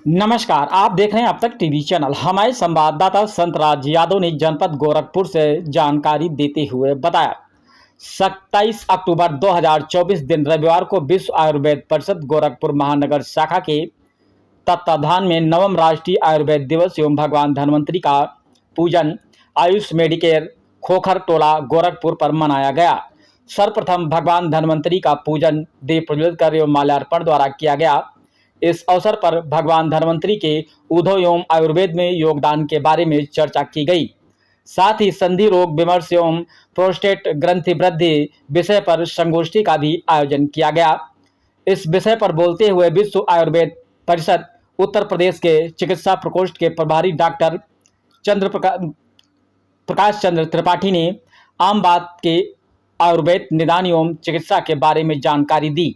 नमस्कार, आप देख रहे हैं अब तक टीवी चैनल। हमारे संवाददाता संतराज यादव ने जनपद गोरखपुर से जानकारी देते हुए बताया, 27 अक्टूबर 2024 दिन रविवार को विश्व आयुर्वेद परिषद गोरखपुर महानगर शाखा के तत्वाधान में नवम राष्ट्रीय आयुर्वेद दिवस एवं भगवान धन्वंतरि का पूजन आयुष मेडिकेयर खोखर टोला गोरखपुर पर मनाया गया। सर्वप्रथम भगवान धन्वंतरि का पूजन दीप प्रज्वलित कर एवं माल्यार्पण द्वारा किया गया। इस अवसर पर भगवान धन्वंतरि के उद्योग एवं आयुर्वेद में योगदान के बारे में चर्चा की गई। साथ ही संधि रोग विमर्श एवं प्रोस्टेट ग्रंथि वृद्धि विषय पर संगोष्ठी का भी आयोजन किया गया। इस विषय पर बोलते हुए विश्व आयुर्वेद परिषद उत्तर प्रदेश के चिकित्सा प्रकोष्ठ के प्रभारी डॉक्टर प्रकाश चंद्र त्रिपाठी ने आम बात के आयुर्वेद निदान एवं चिकित्सा के बारे में जानकारी दी।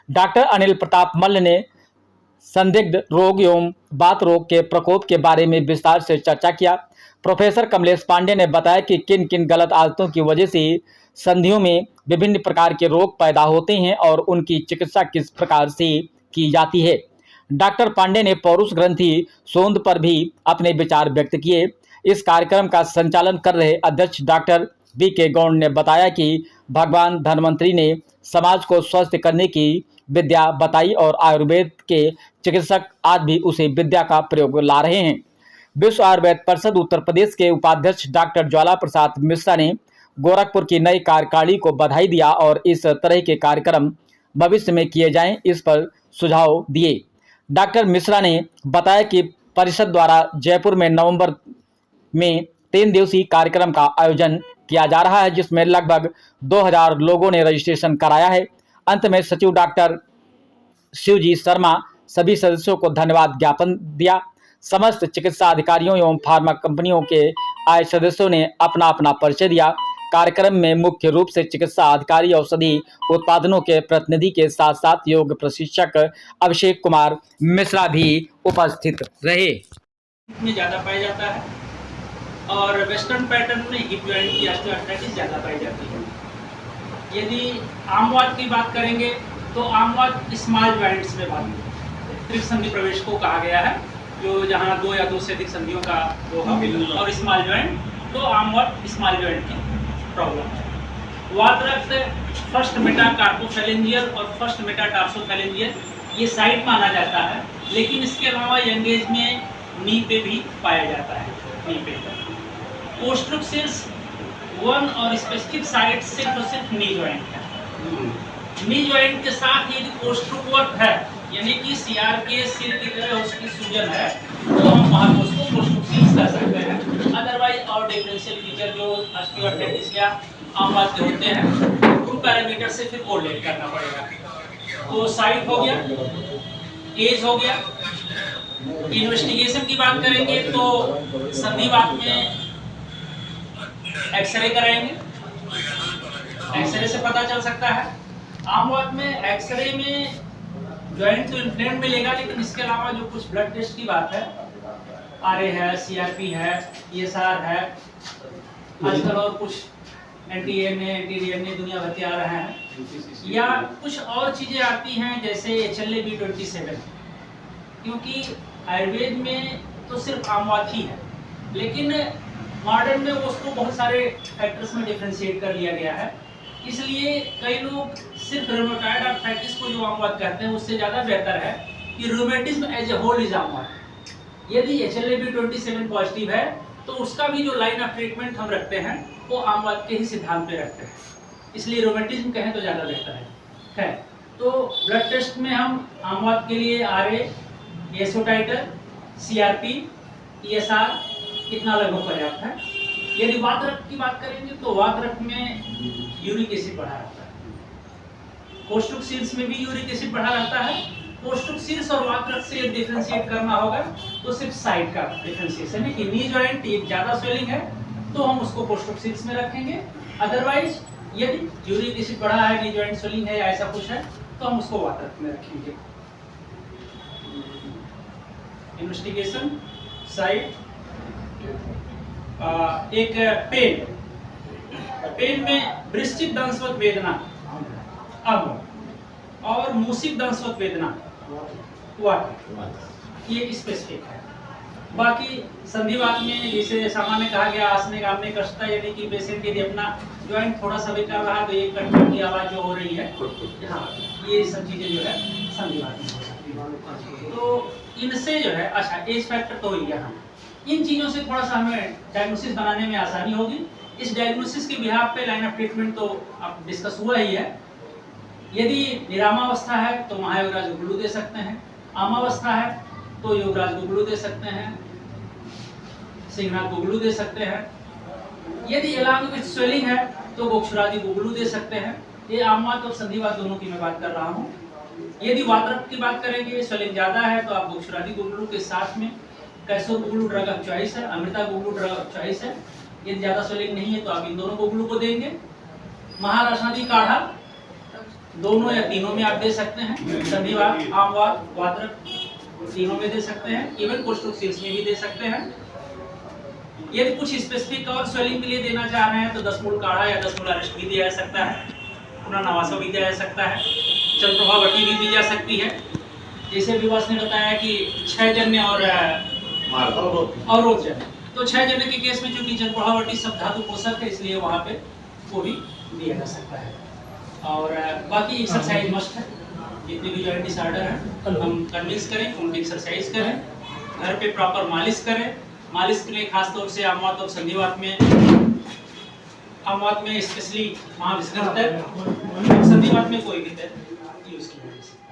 डॉक्टर अनिल प्रताप मल्ल ने संदिग्ध रोग एवं बात रोग के प्रकोप के बारे में विस्तार से चर्चा किया। प्रोफेसर कमलेश पांडे ने बताया कि किन किन गलत आदतों की वजह से संधियों में विभिन्न प्रकार के रोग पैदा होते हैं और उनकी चिकित्सा किस प्रकार से की जाती है। डॉक्टर पांडे ने पौरुष ग्रंथि सोंध पर भी अपने विचार व्यक्त किए। इस कार्यक्रम का संचालन कर रहे अध्यक्ष डॉक्टर बी के गौड़ ने बताया कि भगवान धन्वंतरि ने समाज को स्वस्थ करने की विद्या बताई और आयुर्वेद के चिकित्सक आज भी उसी विद्या का प्रयोग ला रहे हैं। विश्व आयुर्वेद परिषद उत्तर प्रदेश के उपाध्यक्ष डॉक्टर ज्वाला प्रसाद मिश्रा ने गोरखपुर की नई कार्यकारिणी को बधाई दिया और इस तरह के कार्यक्रम भविष्य में किए जाएं, इस पर सुझाव दिए। डॉक्टर मिश्रा ने बताया कि परिषद द्वारा जयपुर में नवंबर में 3 दिवसीय कार्यक्रम का आयोजन किया जा रहा है, जिसमें लगभग 2000 लोगों ने रजिस्ट्रेशन कराया है। अंत में सचिव डॉक्टर शिवजी शर्मा सभी सदस्यों को धन्यवाद ज्ञापन दिया। समस्त चिकित्सा अधिकारियों एवं फार्मा कंपनियों के आए सदस्यों ने अपना अपना परिचय दिया। कार्यक्रम में मुख्य रूप से चिकित्सा अधिकारी औषधि उत्पादनों के प्रतिनिधि के साथ साथ योग प्रशिक्षक अभिषेक कुमार मिश्रा भी उपस्थित रहे। में ज़्यादा पाया जाता है और वेस्टर्न पैटर्न में हिप जॉइंट की ऑस्टियोआर्थराइटिस ज़्यादा पाई जाती है। यदि आमवात की बात करेंगे तो आमवात स्मॉल जॉइंट्स में त्रिक संधि प्रवेश को कहा गया है, जो जहाँ 2 या 2 से अधिक संधियों का वो है, और स्मॉल जॉइंट, तो आमवात स्मॉल जॉइंट की प्रॉब्लम है। वात रक्त फर्स्ट मेटाकार्पोफैलेंजियल और फर्स्ट मेटाटार्सोफैलेंजियल ये साइड माना जाता है, लेकिन इसके अलावा यंग एज में नी पे भी पाया जाता है। नी पे पोस्ट्रुक्सिल्स वन और स्पेसिफिक साइड सिर्फ और सिर्फ नी जॉइंट है। नी जॉइंट के साथ यदि पोस्ट्रुकवर्क है, यानी कि सीआर के सिर की तरह उसकी सूजन है, तो हम वहाँ उसको पोस्ट्रुक्सिल्स कर सकते हैं। अदरवाइज और डिफरेंशियल फीचर जो ऑस्टियोआर्थराइटिस या आमवात के होते हैं, उन पैरामीटर से फिर कोरिलेट करना पड़ेगा। तो साइड हो गया, एज हो गया। इन्वेस्टिगेशन की बात करेंगे तो संधिवात में एक्सरे कराएंगे, एक्सरे से पता चल सकता है। आमवात में एक्सरे में जॉइंट तो इन्फ्लेम्ड मिलेगा, लेकिन इसके अलावा जो कुछ ब्लड टेस्ट की बात है, आरए है, सीआरपी है, ईएसआर है, आजकल और कुछ एंटी-एएनए, एंटी-डीएनए दुनिया भर के आ रहे हैं, या कुछ और चीजें आती हैं जैसे HLA-B27, क्योंकि आयुर्वेद में तो सिर्फ आमवात ही है, लेकिन मॉडर्न में उसको बहुत सारे फैक्टर्स में डिफरेंशिएट कर लिया गया है। इसलिए कई लोग सिर्फ रूमेटॉइड आर्थराइटिस को जो आमवात कहते हैं उससे ज़्यादा बेहतर है कि rheumatism as a whole is आमवात। यदि HLA-B27 पॉजिटिव है तो उसका भी जो लाइन ऑफ ट्रीटमेंट हम रखते हैं वो आमवात के ही सिद्धांत पे रखते हैं, इसलिए रूमेटिज्म कहें तो ज़्यादा बेहतर है। तो ब्लड टेस्ट में हम आमवात के लिए RA, एसओ टाइटर, सीआरपी, ईएसआर कितना लगभग पर्याप्त है। यदि वात रक्त की बात करेंगे तो वात रक्त में यूरिक एसिड बढ़ा रहता है, पोस्ट्रुक्सिल्स में भी यूरिक एसिड बढ़ा रहता है। पोस्ट्रुक्सिल्स और वात रक्त से डिफरेंशिएट करना होगा तो सिर्फ साइड का डिफरेंशिएशन है कि नी जॉइंट एक ज़्यादा स्वेलिंग है तो हम उसको पोस्ट्रुक्सिल्स में रखेंगे। अदरवाइज यदि यूरिक एसिड बढ़ा है, नी जॉइंट स्वेलिंग है या ऐसा कुछ है, तो हम उसको वात रक्त में रखेंगे। इन्वेस्टिगेशन साइड एक पेन में वृश्चिक दंशवत वेदना अब और मूसिक दंशवत वेदना वाटर, ये स्पेसिफिक है। बाकी संधिवात में जैसे सामान्य कहा गया आसने कामने कष्टता, यानी कि पेशेंट यदि अपना ज्वाइंट थोड़ा सा भी कर रहा है तो एक कटकट की आवाज जो हो रही है, हाँ, ये सब चीजें जो है संधिवात में हो सकती है। तो इनसे जो है, अच्छा एज फैक्टर तो हो गया, हम इन चीजों से थोड़ा सा हमें डायग्नोसिस बनाने में आसानी होगी। इस डायग्नोसिस के बिहाफ पे लाइन ऑफ ट्रीटमेंट तो अब डिस्कस हुआ ही है। यदि निरामावस्था है तो महायोगराज गुगलू दे सकते हैं, आमावस्था है तो योगराज गुगलू दे सकते हैं, सिंहनाथ गुगलू दे सकते हैं। यदि एलांग विथ स्वेलिंग है तो गोक्षराजी गुगलू दे सकते हैं। ये आमवात और संधिवात दोनों की मैं बात कर रहा हूँ। यदि वातरक्त की बात करेंगे, स्वेलिंग ज्यादा है तो आप गोक्षराजी गुगलू के साथ में कैसोर गुगलू ड्रग ऑफ चॉइस है, अमृता गुगलू ड्रग ऑफ चॉइस है। यदि ज्यादा स्वेलिंग नहीं है तो आप इन दोनों गुगलू को देंगे। महाराष्ट्री काढ़ा दोनों या तीनों में आप दे सकते हैं, संधिवात, आमवात, वातरक्त तीनों में दे सकते हैं, इवन कोस्टोक्सिल्स में भी दे सकते हैं। यदि कुछ स्पेसिफिक और स्वेलिंग के लिए देना चाह रहे हैं तो 10 मूल काढ़ा या 10 मूल अरिष्ट भी दिया जा सकता है, पुनर्नवासो भी दिया जा सकता है, चंद्रप्रभा वटी भी दी जा सकती है। जैसे विवास ने बताया कि 6 जन्य और रोगजन्य, तो 6 जन्य के केस में चूंकि चंद्रप्रभा वटी सब धातु पोषक है इसलिए वहाँ पे वो भी दिया जा सकता है। और बाकी एक्सरसाइज मस्ट है, जितने भी जॉइंट डिसऑर्डर हैं हम कन्विंस करें उनकी एक्सरसाइज करें, घर पे प्रॉपर मालिश करें। मालिश के लिए खासतौर से आमवात और संधिवात में, आमवात में स्पेशली महाविष्णु तेल, संधिवात में कोई भी तेल यूज किया जा सकता है।